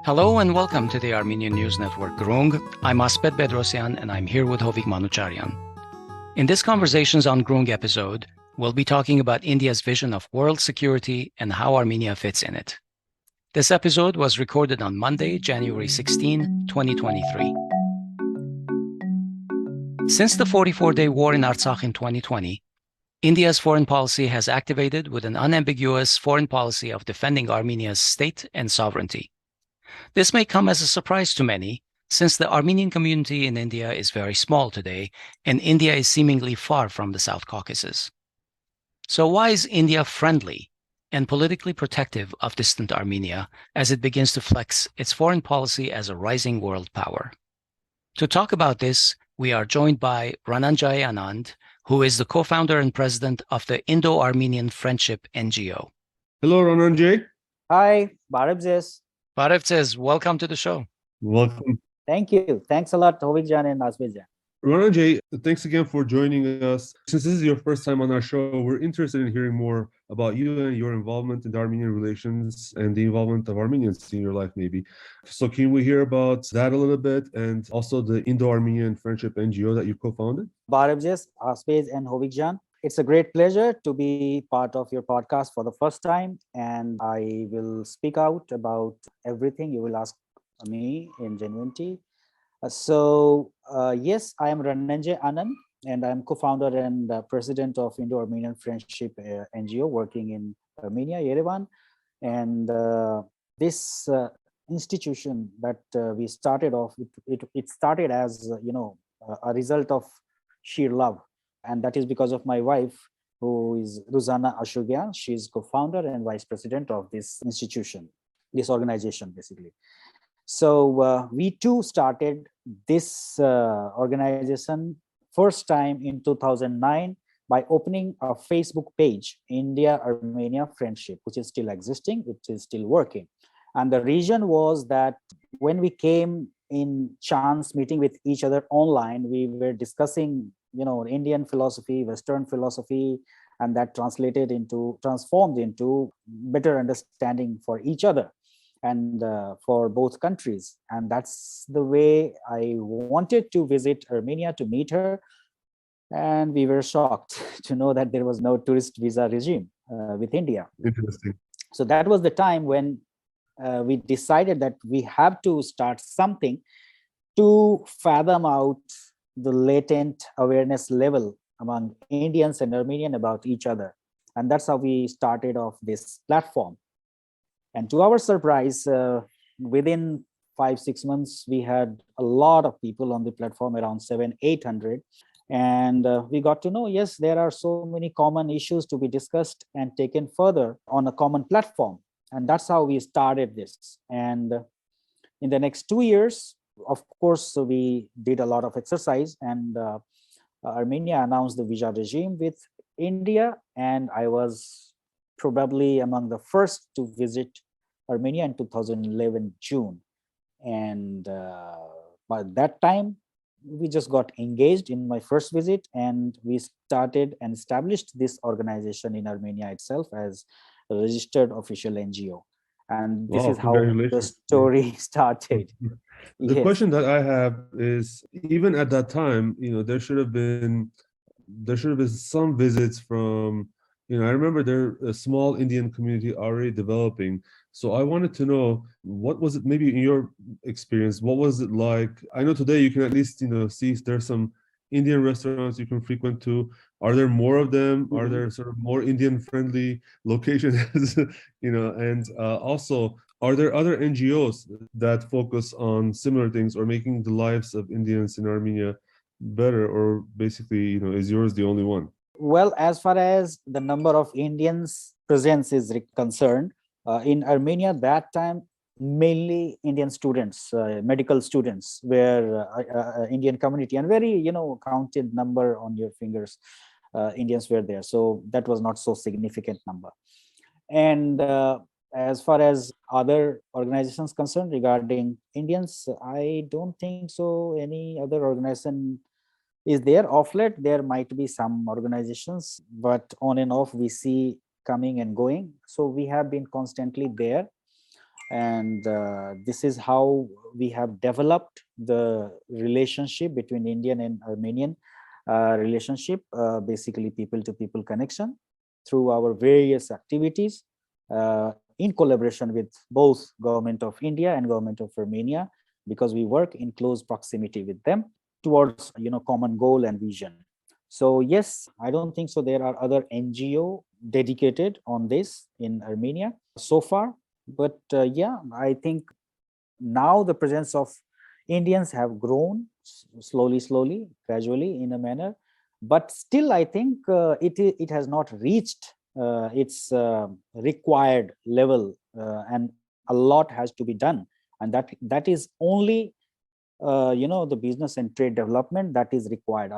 Hello and welcome to the Armenian News Network Grung. I'm Asbed Bedrossian and I'm here with Hovik Manucharyan. In this Conversations on Grung episode, we'll be talking about India's vision of world security and how Armenia fits in it. This episode was recorded on Monday, January 16, 2023. Since the 44-day war in Artsakh in 2020, India's foreign policy has activated with an unambiguous foreign policy of defending Armenia's state and sovereignty. This may come as a surprise to many, since the Armenian community in India is very small today, and India is seemingly far from the South Caucasus. So why is India friendly and politically protective of distant Armenia as it begins to flex its foreign policy as a rising world power? To talk about this, we are joined by Rananjay Anand, who is the co-founder and president of the Indo-Armenian Friendship NGO. Hello, Rananjay. Hi, Barabzes. Barabzes, welcome to the show. Welcome. Thank you. Thanks a lot, Hovik and Asbed. Rananjay, thanks again for joining us. Since this is your first time on our show, we're interested in hearing more about you and your involvement in the Armenian relations and the involvement of Armenians in your life, maybe. So can we hear about that a little bit, and also the Indo-Armenian Friendship NGO that you co-founded? Barabzes, Asbed and Hovik. It's a great pleasure to be part of your podcast for the first time, and I will speak out about everything you will ask me in genuinity. Yes, I am Rananjay Anand, and I'm co-founder and president of Indo-Armenian Friendship NGO working in Armenia, Yerevan. And this institution that we started off, it started as, a result of sheer love. And that is because of my wife, who is Ruzana Ashurgian. She's co-founder and vice president of this institution, this organization, basically. So we too started this organization first time in 2009 by opening a Facebook page, India-Armenia Friendship, which is still existing, it is still working. And the reason was that when we came in chance meeting with each other online, we were discussing, Indian philosophy, Western philosophy, and that transformed into better understanding for each other and for both countries. And that's the way I wanted to visit Armenia to meet her. And we were shocked to know that there was no tourist visa regime with India. Interesting. So that was the time when we decided that we have to start something to fathom out the latent awareness level among Indians and Armenian about each other. And that's how we started off this platform. And to our surprise, within 5-6 months, we had a lot of people on the platform, around 700-800. And we got to know, yes, there are so many common issues to be discussed and taken further on a common platform. And that's how we started this. And in the next 2 years, of course, we did a lot of exercise, and Armenia announced the visa regime with India. And I was probably among the first to visit Armenia in 2011 June. And by that time, we just got engaged in my first visit, and we started and established this organization in Armenia itself as a registered official NGO. And this is how the story started. The question that I have is, even at that time, there should have been some visits from, I remember there a small Indian community already developing. So I wanted to know, what was it, maybe in your experience, what was it like? I know today you can at least, see there's some Indian restaurants you can frequent to. Are there more of them? Are there sort of more Indian friendly locations? And also, are there other NGOs that focus on similar things or making the lives of Indians in Armenia better, or basically, is yours the only one? Well, as far as the number of Indians presence is concerned, in Armenia that time, mainly Indian students, medical students were Indian community, and very, counted number on your fingers, Indians were there. So that was not so significant number. And as far as other organizations concerned regarding Indians, I don't think so any other organization is there. Off late, there might be some organizations, but on and off we see coming and going. So we have been constantly there. And this is how we have developed the relationship between Indian and Armenian relationship, basically people-to-people connection through our various activities in collaboration with both Government of India and Government of Armenia, because we work in close proximity with them towards common goal and vision. So yes, I don't think so there are other NGO dedicated on this in Armenia so far, but yeah, I think now the presence of Indians have grown slowly, gradually in a manner, but still I think it has not reached its required level, and a lot has to be done, and that is only the business and trade development that is required.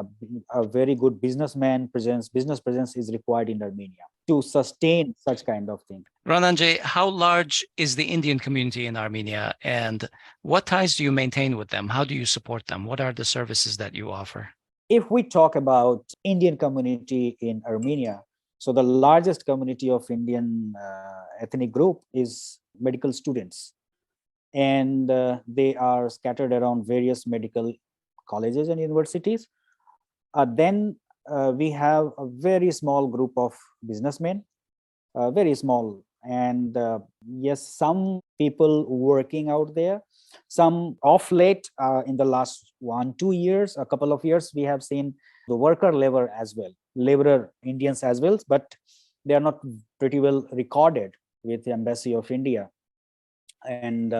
A very good business presence is required in Armenia to sustain such kind of thing. Rananjay, how large is the Indian community in Armenia, and what ties do you maintain with them? How do you support them? What are the services that you offer? If we talk about Indian community in Armenia, so the largest community of Indian ethnic group is medical students, and they are scattered around various medical colleges and universities. Then we have a very small group of businessmen, very small, and yes, some people working out there. Some of late, in the last 1-2 years, a couple of years, we have seen the worker labor as well, laborer Indians as well, but they are not pretty well recorded with the Embassy of India. And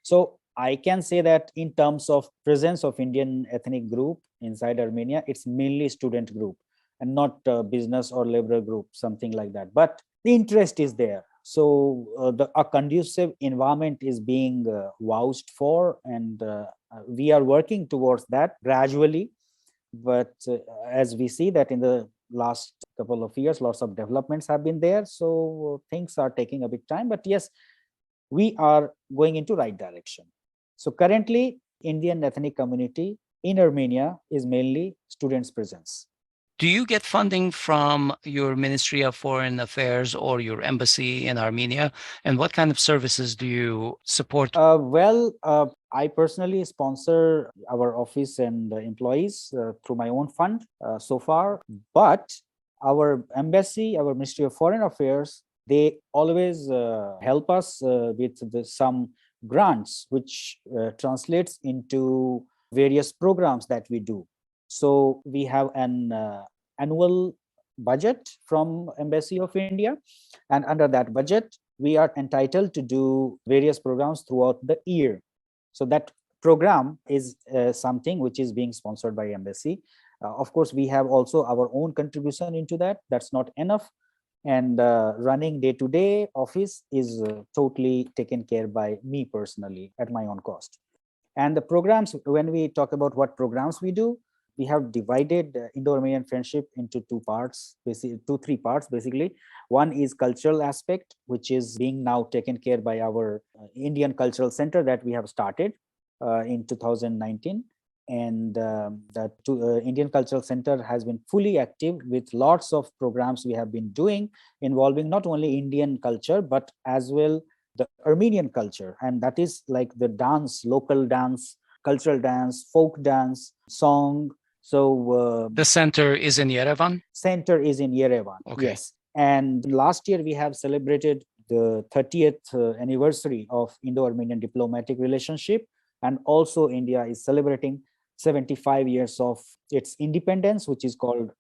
so I can say that in terms of presence of Indian ethnic group inside Armenia, it's mainly student group and not business or labor group, something like that. But the interest is there. So a conducive environment is being vouched for, and we are working towards that gradually. But as we see that in the last couple of years, lots of developments have been there. So things are taking a bit time, but yes, we are going into right direction. So currently, Indian ethnic community in Armenia is mainly students' presence. Do you get funding from your Ministry of Foreign Affairs or your embassy in Armenia? And what kind of services do you support? I personally sponsor our office and employees through my own fund so far. But our embassy, our Ministry of Foreign Affairs, they always help us with some grants, which translates into various programs that we do. So we have an annual budget from Embassy of India, and under that budget, we are entitled to do various programs throughout the year. So that program is something which is being sponsored by Embassy. Of course, we have also our own contribution into that. That's not enough. And running day-to-day office is totally taken care by me personally at my own cost. And the programs, when we talk about what programs we do, we have divided Indo-Armenian friendship into two, three parts, basically. One is cultural aspect, which is being now taken care by our Indian Cultural Center that we have started in 2019. And that Indian Cultural Center has been fully active with lots of programs we have been doing involving not only Indian culture, but as well the Armenian culture. And that is like the dance, local dance, cultural dance, folk dance, song. So the center is in Yerevan? Center is in Yerevan, okay. Yes. And last year we have celebrated the 30th anniversary of Indo-Armenian diplomatic relationship. And also India is celebrating 75 years of its independence, which is called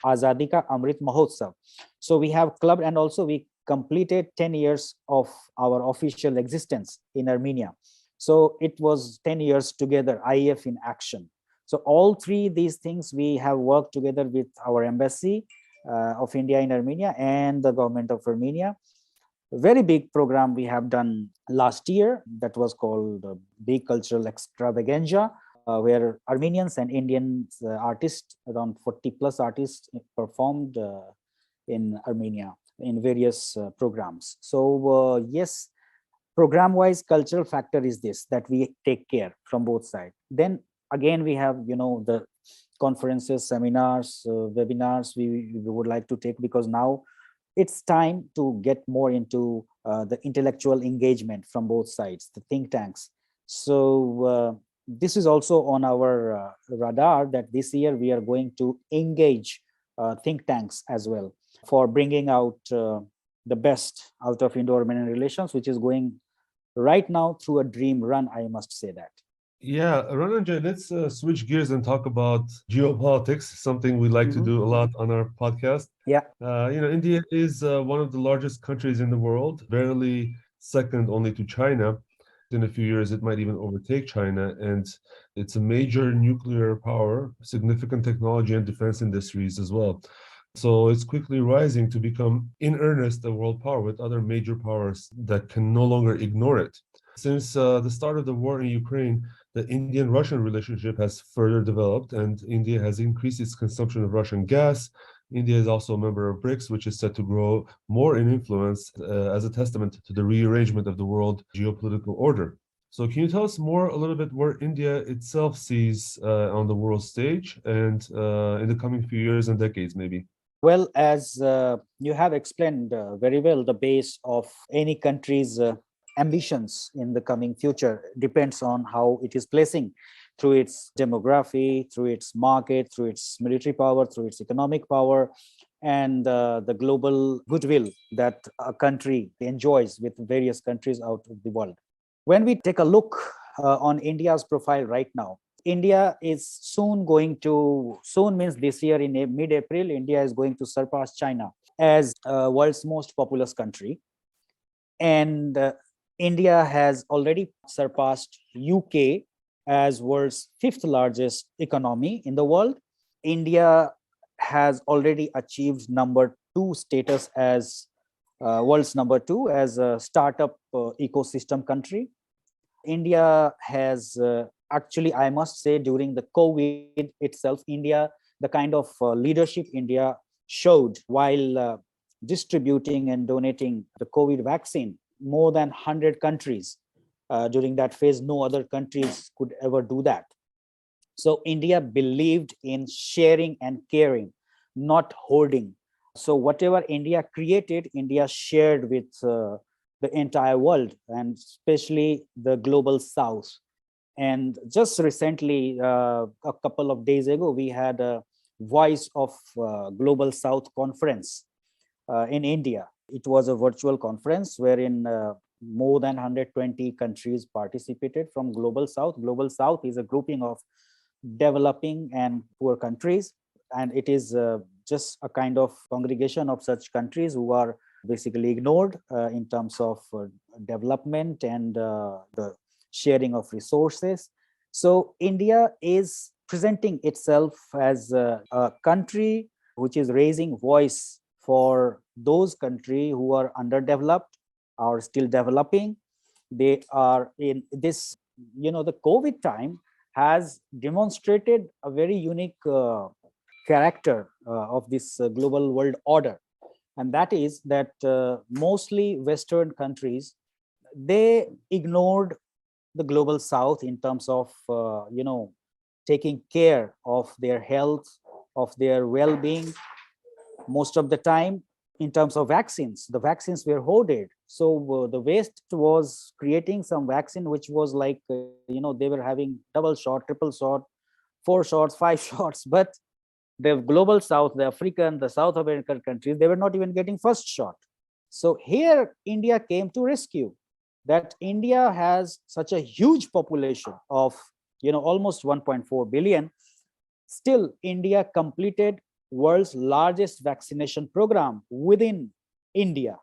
Azadi Ka Amrit Mahotsav. So we have clubbed, and also we completed 10 years of our official existence in Armenia. So it was 10 years together, IF in action. So all three these things we have worked together with our embassy of India in Armenia and the government of Armenia. A very big program we have done last year that was called Big Cultural Extravaganza, where Armenians and Indian artists, around 40 plus artists, performed in Armenia in various programs. So yes, program-wise cultural factor is this, that we take care from both sides. Then again, we have, the conferences, seminars, webinars we would like to take, because now it's time to get more into the intellectual engagement from both sides, the think tanks. So this is also on our radar, that this year we are going to engage think tanks as well for bringing out the best out of Indo-Armenian relations, which is going right now through a dream run, I must say that. Yeah, Rananjay, let's switch gears and talk about geopolitics, something we like to do a lot on our podcast. Yeah. India is one of the largest countries in the world, barely second only to China. In a few years, it might even overtake China, and it's a major nuclear power, significant technology and defense industries as well. So it's quickly rising to become, in earnest, a world power with other major powers that can no longer ignore it. Since the start of the war in Ukraine, the Indian-Russian relationship has further developed, and India has increased its consumption of Russian gas. India is also a member of BRICS, which is set to grow more in influence as a testament to the rearrangement of the world geopolitical order. So can you tell us more a little bit where India itself sees on the world stage and in the coming few years and decades, maybe? Well, as you have explained very well, the base of any country's ambitions in the coming future depends on how it is placing through its demography, through its market, through its military power, through its economic power, and the global goodwill that a country enjoys with various countries out of the world. When we take a look on India's profile right now, India is soon means this year in mid-April, India is going to surpass China as world's most populous country. And India has already surpassed UK as world's 5th largest economy in the world. India has already achieved number 2 status as world's number 2 as a startup ecosystem country. India has actually, I must say, during the COVID itself, India, the kind of leadership India showed while distributing and donating the COVID vaccine, more than 100 countries during that phase. No other countries could ever do that. So India believed in sharing and caring, not hoarding. So whatever India created, India shared with the entire world, and especially the global South. And just recently, a couple of days ago, we had a Voice of Global South conference in India. It was a virtual conference wherein more than 120 countries participated from Global South. Global South is a grouping of developing and poor countries, and it is just a kind of congregation of such countries who are basically ignored in terms of development and the sharing of resources. So India is presenting itself as a country which is raising voice for those countries who are underdeveloped or still developing. They are in this, the COVID time has demonstrated a very unique character of this global world order. And that is that mostly Western countries, they ignored the global South in terms of, taking care of their health, of their well-being. Most of the time, in terms of vaccines, the vaccines were hoarded. So the West was creating some vaccine, which was like, they were having double shot, triple shot, 4 shots, 5 shots. But the global South, the African, the South American countries, they were not even getting first shot. So here India came to rescue. That India has such a huge population of, almost 1.4 billion. Still, India completed world's largest vaccination program within India.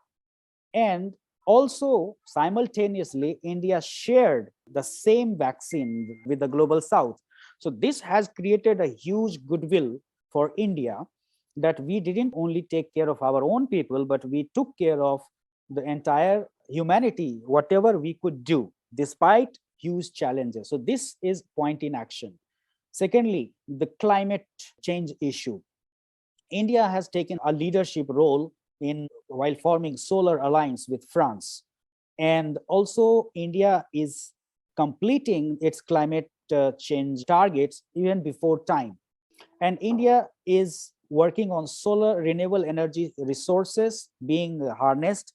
And also simultaneously, India shared the same vaccine with the global South. So this has created a huge goodwill for India, that we didn't only take care of our own people, but we took care of the entire humanity, whatever we could do, despite huge challenges. So this is point in action. Secondly, the climate change issue. India has taken a leadership role while forming Solar Alliance with France. And also India is completing its climate change targets even before time. And India is working on solar renewable energy resources being harnessed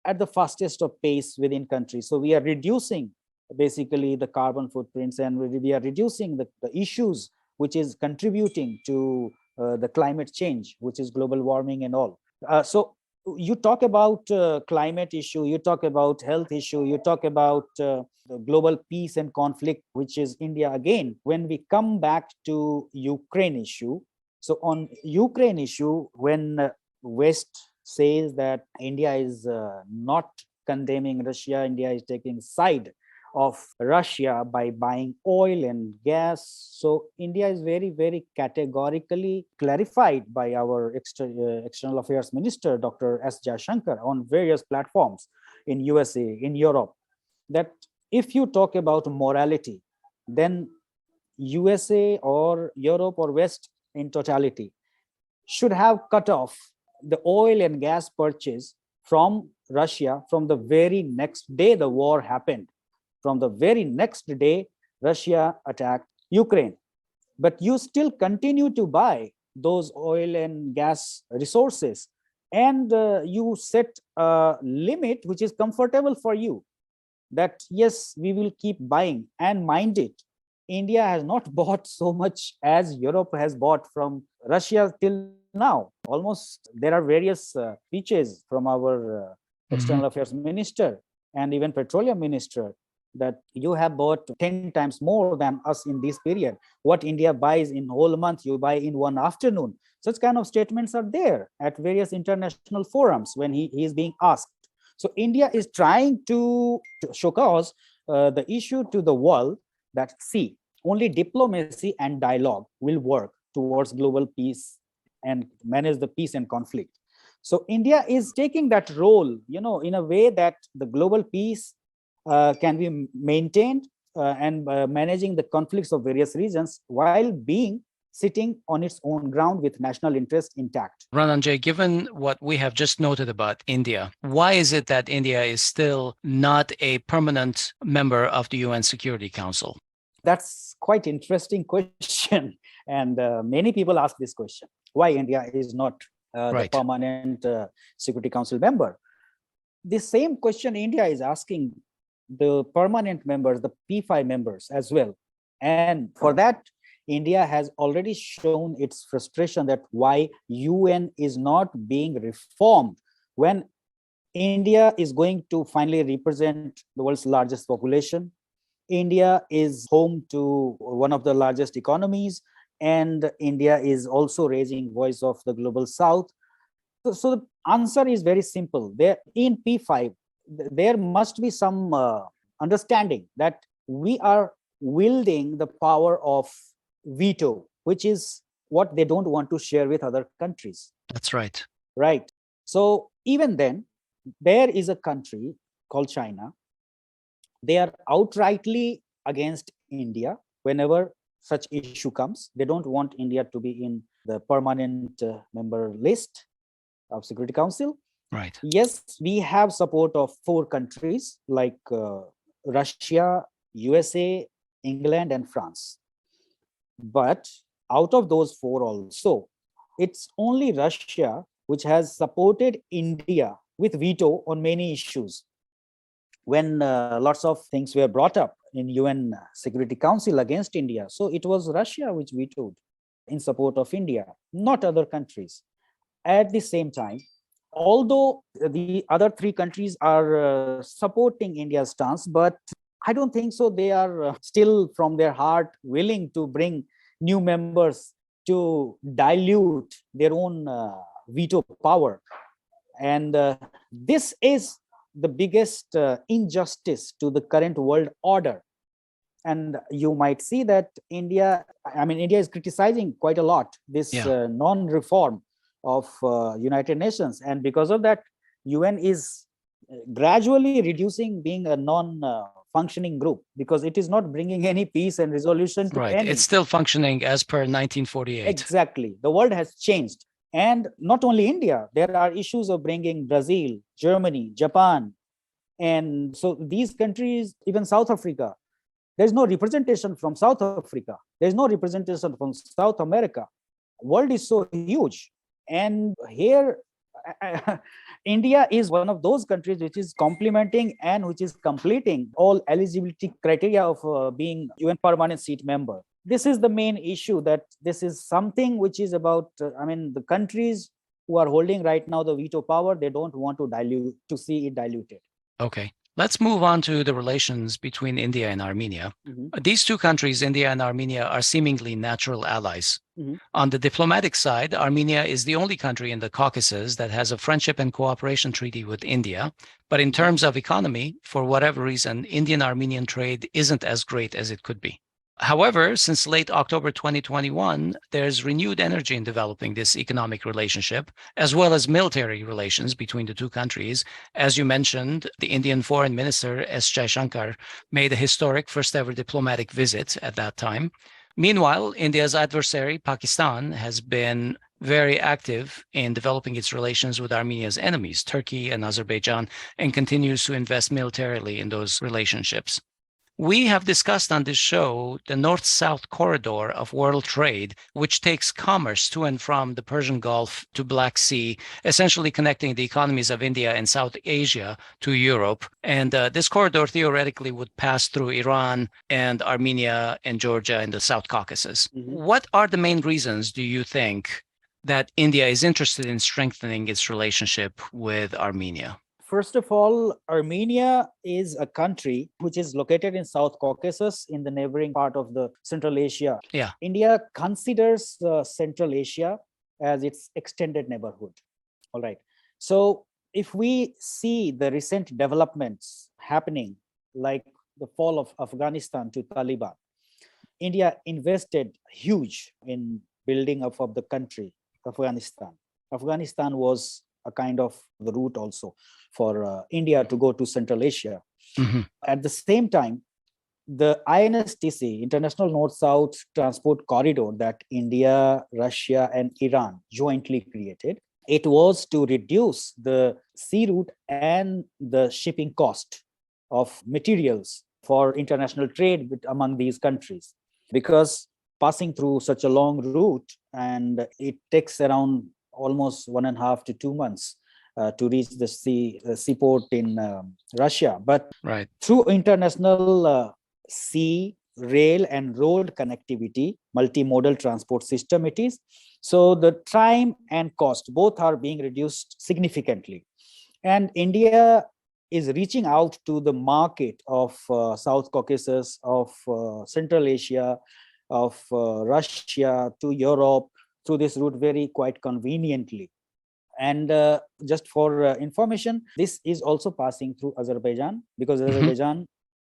at the fastest of pace within countries. So we are reducing basically the carbon footprints, and we are reducing the issues which is contributing to the climate change, which is global warming and all. So you talk about climate issue, you talk about health issue, you talk about the global peace and conflict, which is India again. When we come back to Ukraine issue, so on Ukraine issue, when West says that India is not condemning Russia, India is taking side of Russia by buying oil and gas. So India is very, very categorically clarified by our External Affairs Minister, Dr. S. Jaishankar, on various platforms in USA, in Europe, that if you talk about morality, then USA or Europe or West in totality should have cut off the oil and gas purchase from Russia from the very next day the war happened. From the very next day, Russia attacked Ukraine. But you still continue to buy those oil and gas resources, and you set a limit which is comfortable for you, that yes, we will keep buying. And mind it, India has not bought so much as Europe has bought from Russia till now. Almost there are various speeches from our External Affairs Minister and even Petroleum Minister that you have bought 10 times more than us in this period. What India buys in whole month, you buy in one afternoon. Such kind of statements are there at various international forums when he is being asked. So India is trying to showcase the issue to the world that, see, only diplomacy and dialogue will work towards global peace and manage the peace and conflict. So India is taking that role, in a way that the global peace can be maintained and managing the conflicts of various regions while being sitting on its own ground with national interest intact. Rananjay, given what we have just noted about India, why is it that India is still not a permanent member of the UN Security Council? That's quite interesting question. And many people ask this question, why India is not the permanent Security Council member? The same question India is asking the permanent members, the P5 members as well. And for that, India has already shown its frustration that why UN is not being reformed when India is going to finally represent the world's largest population. India is home to one of the largest economies, and India is also raising voice of the global South. So the answer is very simple. There in P5, there must be some understanding that we are wielding the power of veto, which is what they don't want to share with other countries. That's right. Right. So even then, there is a country called China. They are outrightly against India whenever such issue comes. They don't want India to be in the permanent member list of Security Council. Right. Yes, we have support of 4 countries like Russia, USA, England, and France. But out of those 4 also, it's only Russia which has supported India with veto on many issues. When lots of things were brought up in UN Security Council against India, so it was Russia which vetoed in support of India, not other countries. At the same time, although the other 3 countries are supporting India's stance, but I don't think so. They are still from their heart willing to bring new members to dilute their own veto power. And this is the biggest injustice to the current world order. And you might see that India is criticizing quite a lot this non-reform of United Nations. And because of that, UN is gradually reducing being a non-functioning group because it is not bringing any peace and resolution to any. It's still functioning as per 1948. Exactly. The world has changed. And not only India, there are issues of bringing Brazil, Germany, Japan. And so these countries, even South Africa, there's no representation from South Africa. There's no representation from South America. world is so huge. And here, India is one of those countries which is complementing and which is completing all eligibility criteria of being UN permanent seat member. This is the main issue, that this is something which is about, the countries who are holding right now the veto power, they don't want to see it diluted. Okay. Let's move on to the relations between India and Armenia. These two countries, India and Armenia, are seemingly natural allies. On the diplomatic side, Armenia is the only country in the Caucasus that has a friendship and cooperation treaty with India. But in terms of economy, for whatever reason, Indian-Armenian trade isn't as great as it could be. However, since late October 2021, there's renewed energy in developing this economic relationship, as well as military relations between the two countries. As you mentioned, the Indian Foreign Minister, S. Jaishankar, made a historic first-ever diplomatic visit at that time. Meanwhile, India's adversary, Pakistan, has been very active in developing its relations with Armenia's enemies, Turkey and Azerbaijan, and continues to invest militarily in those relationships. We have discussed on this show the north-south corridor of world trade, which takes commerce to and from the Persian Gulf to Black Sea, essentially connecting the economies of India and South Asia to Europe. And this corridor theoretically would pass through Iran and Armenia and Georgia in the South Caucasus. What are the main reasons, do you think, that India is interested in strengthening its relationship with Armenia? First of all, Armenia is a country which is located in South Caucasus in the neighboring part of the Central Asia. Yeah. India considers Central Asia as its extended neighborhood. All right. So if we see the recent developments happening, like the fall of Afghanistan to Taliban, India invested huge in building up of the country, Afghanistan. Afghanistan was a kind of the route also for India to go to Central Asia. At the same time, the INSTC, International North-South Transport Corridor, that India, Russia, and Iran jointly created, it was to reduce the sea route and the shipping cost of materials for international trade among these countries. Because passing through such a long route, and it takes around almost 1.5 to 2 months to reach the seaport in Russia. But through international sea, rail, and road connectivity, multimodal transport system it is. So the time and cost, both are being reduced significantly. And India is reaching out to the market of South Caucasus, of Central Asia, of Russia, to Europe, through this route very quite conveniently. And just for information, this is also passing through Azerbaijan, because Azerbaijan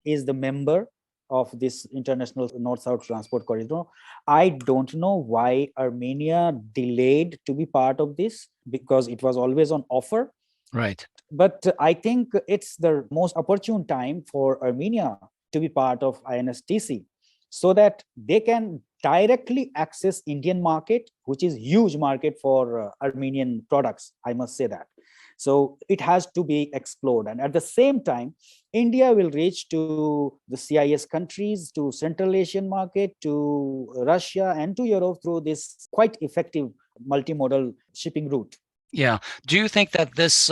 is the member of this international north-south transport corridor. I don't know why Armenia delayed to be part of this, because it was always on offer. Right. But I think it's the most opportune time for Armenia to be part of INSTC, so that they can directly access Indian market, which is huge market for Armenian products, I must say that. So it has to be explored. And at the same time, India will reach to the CIS countries, to Central Asian market, to Russia, and to Europe through this quite effective multimodal shipping route. Yeah. Do you think that this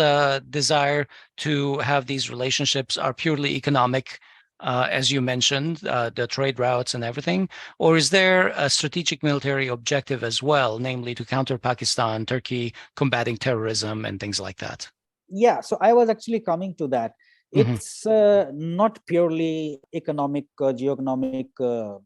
desire to have these relationships are purely economic, as you mentioned, the trade routes and everything? Or is there a strategic military objective as well, namely to counter Pakistan, Turkey, combating terrorism and things like that? Yeah, so I was actually coming to that. It's not purely economic, geoeconomic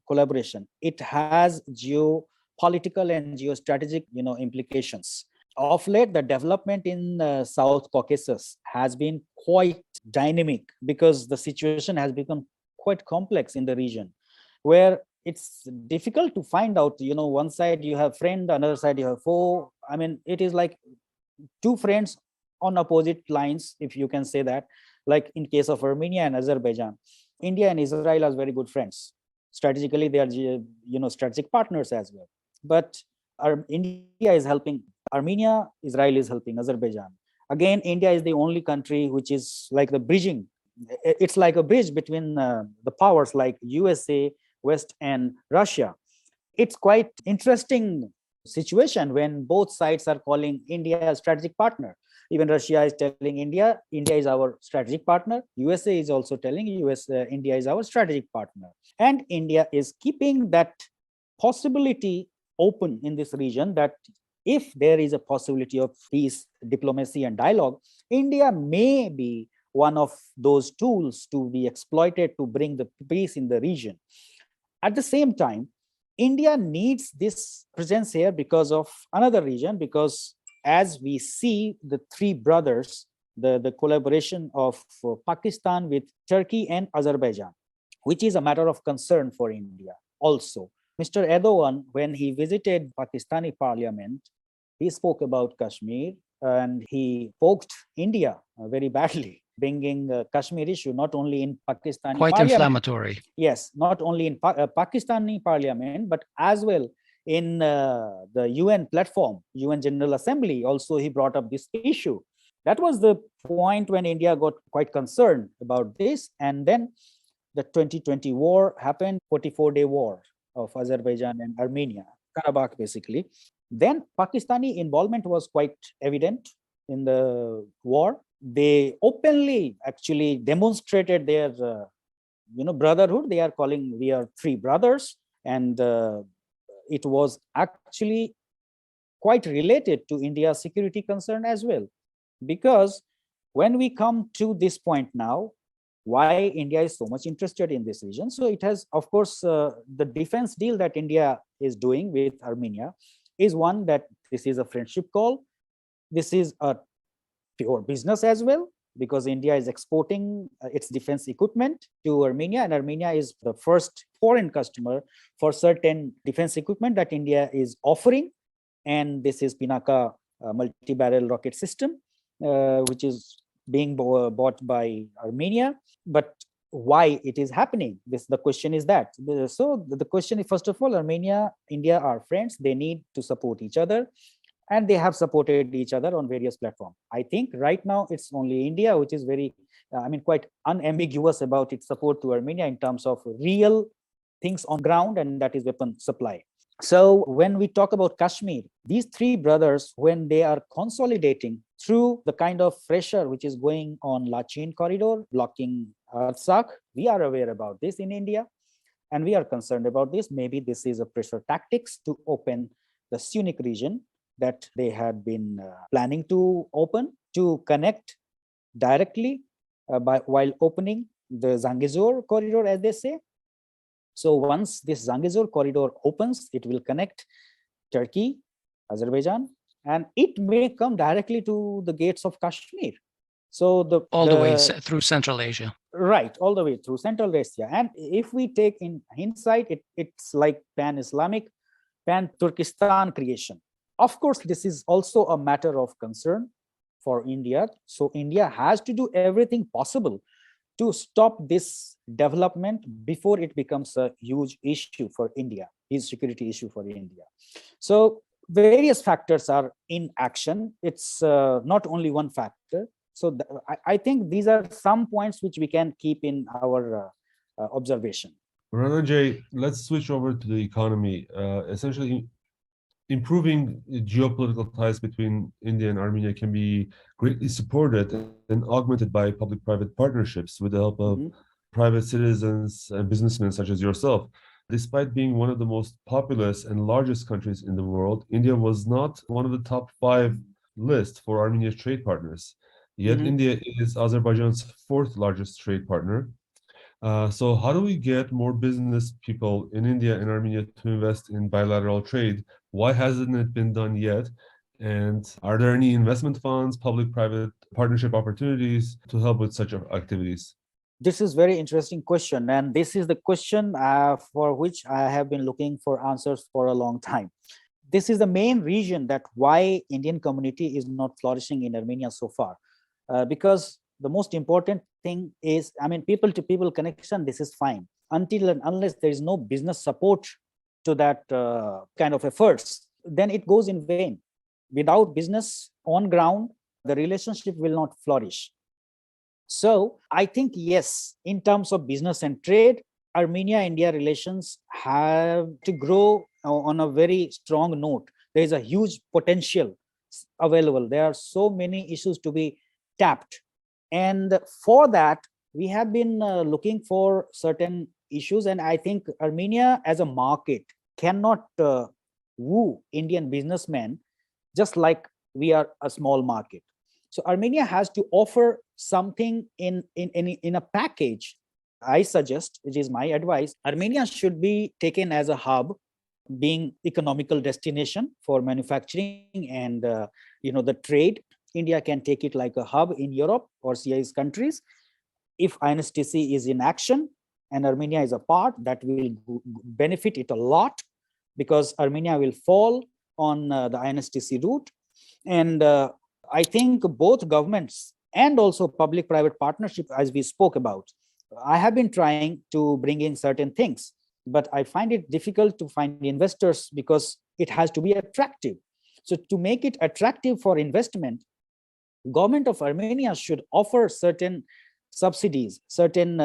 collaboration. It has geopolitical and geostrategic, implications. Of late, the development in South Caucasus has been quite dynamic, because the situation has become quite complex in the region, where it's difficult to find out, one side you have friend, another side you have foe. I mean, it is like two friends on opposite lines, if you can say that. Like in case of Armenia and Azerbaijan, India and Israel are very good friends. Strategically, they are, strategic partners as well. But India is helping Armenia, Israel is helping Azerbaijan. Again, India is the only country which is like the bridging. It's like a bridge between the powers like USA, West, and Russia. It's quite interesting situation when both sides are calling India a strategic partner. Even Russia is telling India is our strategic partner. USA is also telling India is our strategic partner. And India is keeping that possibility open in this region, that if there is a possibility of peace, diplomacy, and dialogue, India may be one of those tools to be exploited to bring the peace in the region. At the same time, India needs this presence here because of another reason, because as we see the three brothers, the collaboration of Pakistan with Turkey and Azerbaijan, which is a matter of concern for India also. Mr. Erdogan, when he visited Pakistani parliament, he spoke about Kashmir and he poked India very badly, bringing Kashmir issue not only in Pakistani Quite parliament. inflammatory. Yes, not only in Pakistani parliament, but as well in the UN platform, UN General Assembly. Also, he brought up this issue. That was the point when India got quite concerned about this. And then the 2020 war happened, 44-day war of Azerbaijan and Armenia, Karabakh basically. Then Pakistani involvement was quite evident in the war. They openly actually demonstrated their brotherhood. They are calling, we are three brothers. And it was actually quite related to India's security concern as well. Because when we come to this point now, why India is so much interested in this region. So it has, of course, the defense deal that India is doing with Armenia is one that this is a friendship call. This is a pure business as well, because India is exporting its defense equipment to Armenia, and Armenia is the first foreign customer for certain defense equipment that India is offering. And this is Pinaka multi-barrel rocket system, which is being bought by Armenia. But why it is happening? The question is that. So the question is, first of all, Armenia, India are friends. They need to support each other. And they have supported each other on various platforms. I think right now it's only India which is very, quite unambiguous about its support to Armenia in terms of real things on ground, and that is weapon supply. So when we talk about Kashmir, these three brothers, when they are consolidating through the kind of pressure which is going on Lachin corridor, blocking Artsakh, we are aware about this in India, and we are concerned about this. Maybe this is a pressure tactics to open the Sunnik region that they had been planning to open, to connect directly while opening the Zangezur corridor, as they say. So once this Zangezur corridor opens, it will connect Turkey, Azerbaijan, and it may come directly to the gates of Kashmir. So the way through Central Asia. Right, all the way through Central Asia. And if we take in hindsight, it's like pan-Islamic, pan-Turkestan creation. Of course, this is also a matter of concern for India. So India has to do everything possible to stop this development before it becomes a huge issue for India, huge security issue for India. So various factors are in action. It's not only one factor. So I think these are some points which we can keep in our observation. Rananjay, let's switch over to the economy. Essentially, improving geopolitical ties between India and Armenia can be greatly supported and augmented by public-private partnerships with the help of private citizens and businessmen such as yourself. Despite being one of the most populous and largest countries in the world, India was not one of the top 5 list for Armenia's trade partners. Yet India is Azerbaijan's 4th largest trade partner. So how do we get more business people in India and Armenia to invest in bilateral trade? Why hasn't it been done yet? And are there any investment funds, public-private partnership opportunities to help with such activities? This is a very interesting question. And this is the question for which I have been looking for answers for a long time. This is the main reason that why Indian community is not flourishing in Armenia so far. Because the most important thing is, people-to-people connection, this is fine. Until and unless there is no business support to that kind of efforts, then it goes in vain. Without business on ground, the relationship will not flourish. So I think, yes, in terms of business and trade, Armenia-India relations have to grow on a very strong note. There is a huge potential available. There are so many issues to be tapped. And for that, we have been looking for certain issues. And I think Armenia as a market cannot woo Indian businessmen just like we are a small market. So Armenia has to offer something in a package. I suggest, which is my advice, Armenia should be taken as a hub, being economical destination for manufacturing and the trade. India can take it like a hub in Europe or CIS countries. If INSTC is in action and Armenia is a part, that will benefit it a lot, because Armenia will fall on the INSTC route. And I think both governments and also public-private partnership, as we spoke about, I have been trying to bring in certain things, but I find it difficult to find investors because it has to be attractive. So to make it attractive for investment, government of Armenia should offer certain subsidies, certain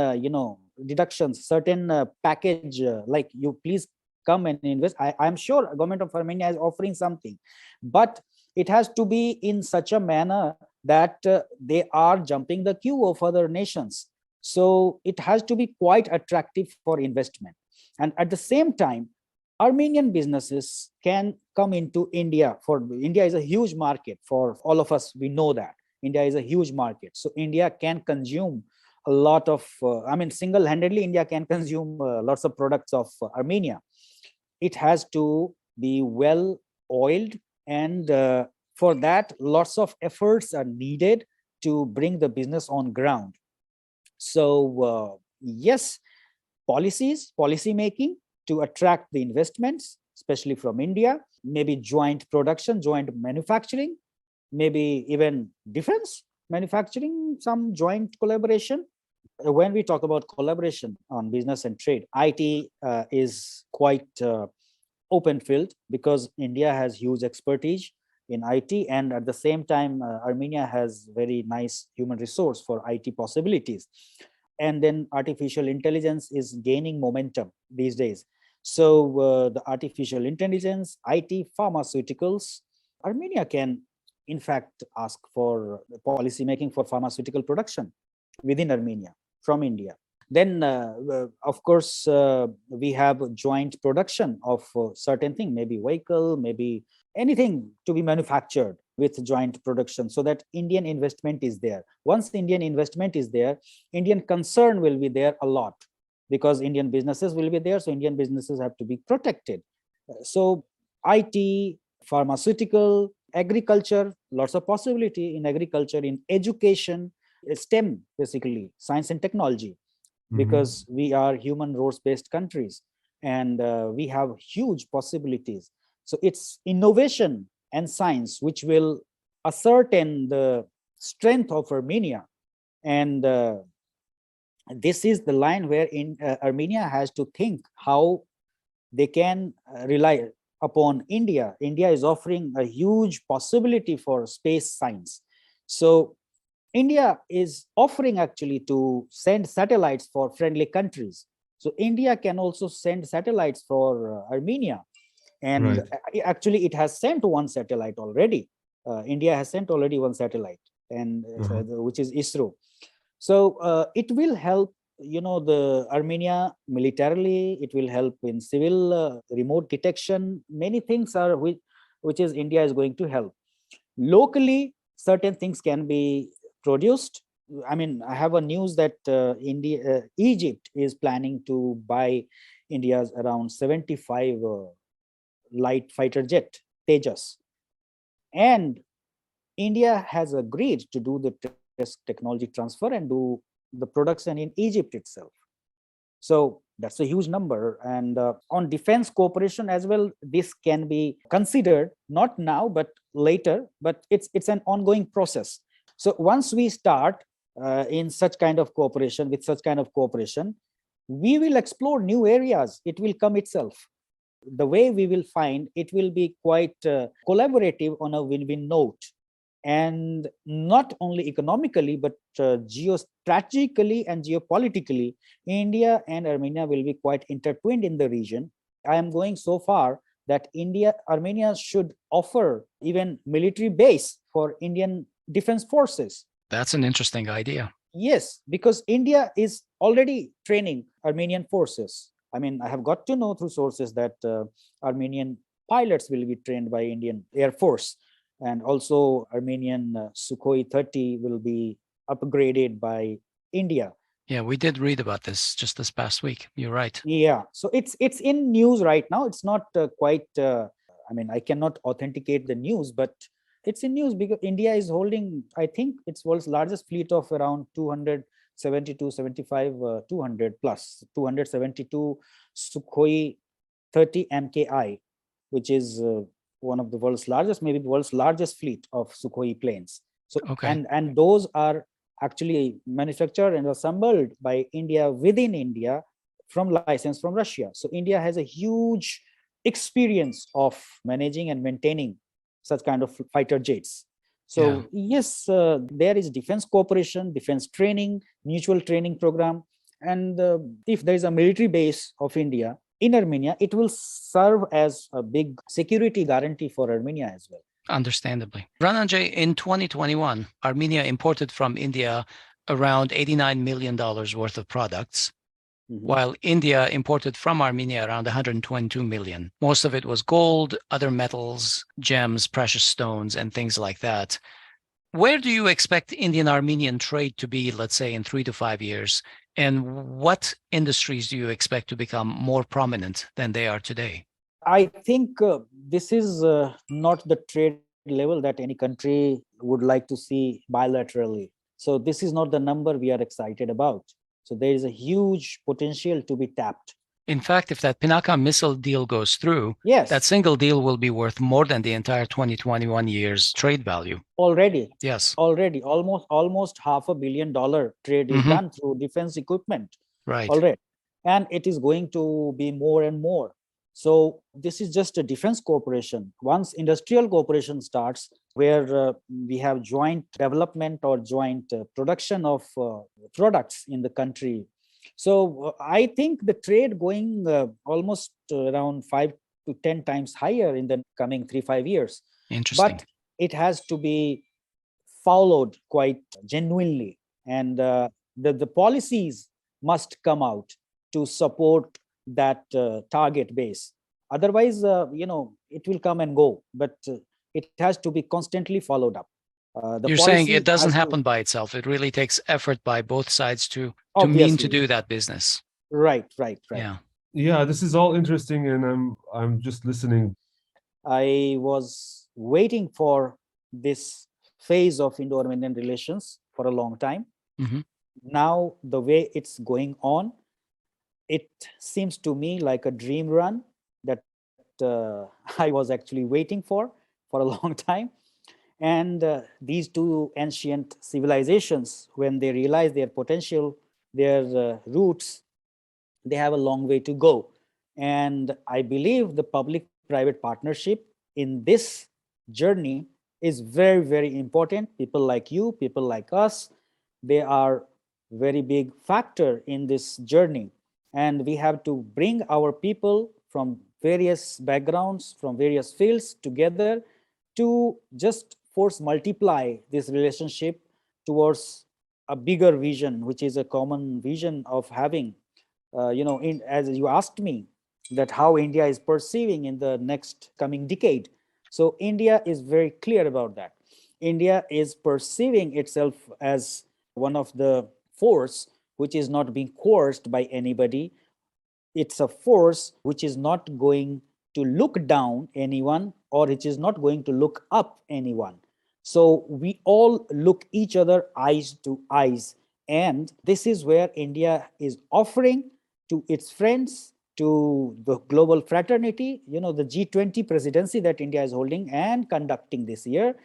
deductions, certain package, like you please come and invest. I'm sure government of Armenia is offering something, but it has to be in such a manner that they are jumping the queue of other nations. So it has to be quite attractive for investment. And at the same time, Armenian businesses can come into India. For India is a huge market for all of us. We know that India is a huge market. So India can consume a lot of, single-handedly, India can consume lots of products of Armenia. It has to be well oiled, and for that, lots of efforts are needed to bring the business on ground. So yes, policy making to attract the investments, especially from India, maybe joint production, joint manufacturing, maybe even defense manufacturing, some joint collaboration. When we talk about collaboration on business and trade, IT is quite open field, because India has huge expertise in IT, and at the same time, Armenia has very nice human resource for IT possibilities. And then artificial intelligence is gaining momentum these days. So the artificial intelligence, IT, pharmaceuticals, Armenia can in fact ask for policy making for pharmaceutical production within Armenia from India. Then, of course, we have joint production of certain thing, maybe vehicle, maybe anything to be manufactured with joint production, so that Indian investment is there. Once the Indian investment is there, Indian concern will be there a lot, because Indian businesses will be there. So Indian businesses have to be protected. So IT, pharmaceutical, agriculture, lots of possibility in agriculture, in education, STEM, basically science and technology, because we are human resource-based countries, and we have huge possibilities. So it's innovation and science which will ascertain the strength of Armenia. And this is the line where Armenia has to think how they can rely upon India. India is offering a huge possibility for space science. So India is offering actually to send satellites for friendly countries. So India can also send satellites for Armenia. And actually it has sent one satellite already. India has sent already one satellite, and which is ISRO. So it will help, the Armenia militarily. It will help in civil remote detection. Many things are which is India is going to help. Locally, certain things can be produced. I mean, I have a news that Egypt is planning to buy India's around 75 light fighter jet, Tejas. And India has agreed to do the technology transfer and do the production in Egypt itself. So that's a huge number. And on defense cooperation as well, this can be considered, not now, but later, but it's an ongoing process. So once we start in such kind of cooperation, with such kind of cooperation, we will explore new areas. It will come itself. The way we will find, it will be quite collaborative on a win-win note. And not only economically, but geostrategically and geopolitically, India and Armenia will be quite intertwined in the region. I am going so far that Armenia should offer even military base for Indian defense forces. That's an interesting idea. Yes, because India is already training Armenian forces. I mean, I have got to know through sources that Armenian pilots will be trained by Indian Air Force, and also Armenian Sukhoi 30 will be upgraded by India. Yeah, we did read about this just this past week. You're right. Yeah, so it's in news right now. It's not quite. I mean, I cannot authenticate the news, but it's in news because India is holding, I think, its world's largest fleet of around 272, 75, 200 plus 272 Sukhoi 30 MKI, which is one of the world's largest, maybe the world's largest fleet of Sukhoi planes. So, Okay. and those are actually manufactured and assembled by India within India from license from Russia. So India has a huge experience of managing and maintaining such kind of fighter jets. So yes, there is defense cooperation, defense training, mutual training program. And if there is a military base of India in Armenia, it will serve as a big security guarantee for Armenia as well. Understandably. Rananjay, in 2021, Armenia imported from India around $89 million worth of products, while India imported from Armenia around 122 million. Most of it was gold, other metals, gems, precious stones, and things like that. Where do you expect Indian-Armenian trade to be, let's say, in 3 to 5 years? And what industries do you expect to become more prominent than they are today? I think this is not the trade level that any country would like to see bilaterally. So this is not the number we are excited about. So there is a huge potential to be tapped. In fact, if that Pinaka missile deal goes through, yes, that single deal will be worth more than the entire 2021 year's trade value. Already. Yes. Already. Almost $500 million trade is done through defense equipment. Right. Already. And it is going to be more and more. So this is just a defense cooperation. Once industrial cooperation starts, where we have joint development or joint production of products in the country. So I think the trade going almost around 5 to 10 times higher in the coming 3-5 years. Interesting. But it has to be followed quite genuinely. And the policies must come out to support that target base. Otherwise, it will come and go, but it has to be constantly followed up. You're saying it doesn't happen by itself. It really takes effort by both sides to mean to do that business. Right. Yeah, this is all interesting, and I'm just listening. I was waiting for this phase of Indo-Armenian relations for a long time. Now, the way it's going on, it seems to me like a dream run that I was actually waiting for a long time. And these two ancient civilizations, when they realize their potential, their roots, they have a long way to go. And I believe the public-private partnership in this journey is very, very important. People like you, people like us, they are very big factor in this journey. And we have to bring our people from various backgrounds, from various fields together to just force multiply this relationship towards a bigger vision, which is a common vision of having, as you asked me, that how India is perceiving in the next coming decade. So India is very clear about that. India is perceiving itself as one of the force which is not being coerced by anybody. It's a force which is not going to look down anyone, or which is not going to look up anyone. So we all look each other eyes to eyes. And this is where India is offering to its friends, to the global fraternity, the G20 presidency that India is holding and conducting this year.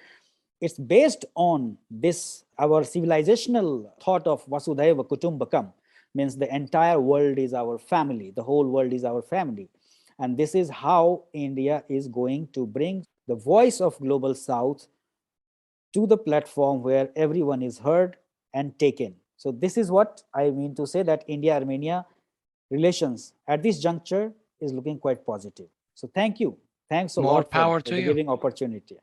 It's based on this, our civilizational thought of Vasudhaiva Kutumbakam, means the entire world is our family, the whole world is our family. And this is how India is going to bring the voice of Global South to the platform where everyone is heard and taken. So this is what I mean to say, that India-Armenia relations at this juncture is looking quite positive. So thank you Thanks a More lot power for to the you. giving opportunity.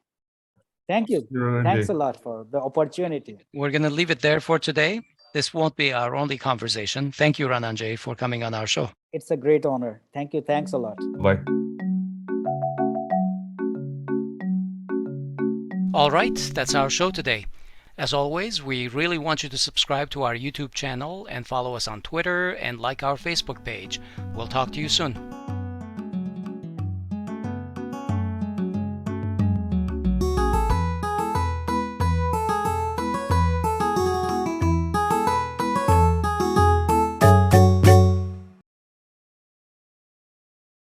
Thank you. Rananjay. Thanks a lot for the opportunity. We're going to leave it there for today. This won't be our only conversation. Thank you, Rananjay, for coming on our show. It's a great honor. Thank you. Thanks a lot. Bye. All right, that's our show today. As always, we really want you to subscribe to our YouTube channel and follow us on Twitter and like our Facebook page. We'll talk to you soon.